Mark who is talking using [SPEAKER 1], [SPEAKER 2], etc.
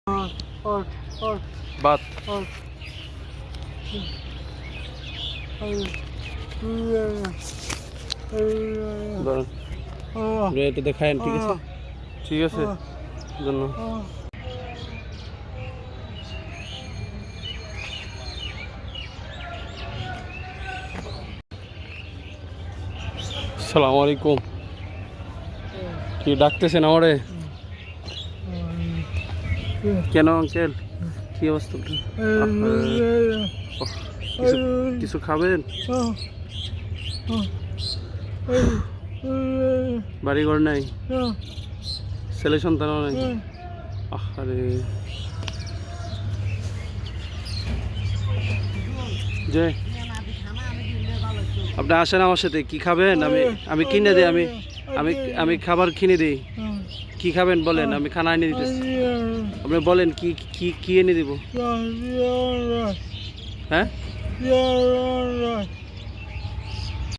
[SPEAKER 1] বাত এটা দেখায়েন, ঠিক আছে? ঠিক আছে জন্য আসসালামু আলাইকুম। কি ডাকতেছেন আমারে? কেন আঙ্কেল, কি অবস্থা? কিছু খাবেন? বাড়ি ঘর নাই, ছেলে সন্তানও নাই? আরে যে আপনি আসেন আমার সাথে, কি খাবেন? আমি কিনে দিই, আমি আমি আমি খাবার কিনে দিই। কি খাবেন বলেন, আমি খানা এনে দিতেছি। আপনি বলেন কি কি কি এনে দিব? হ্যাঁ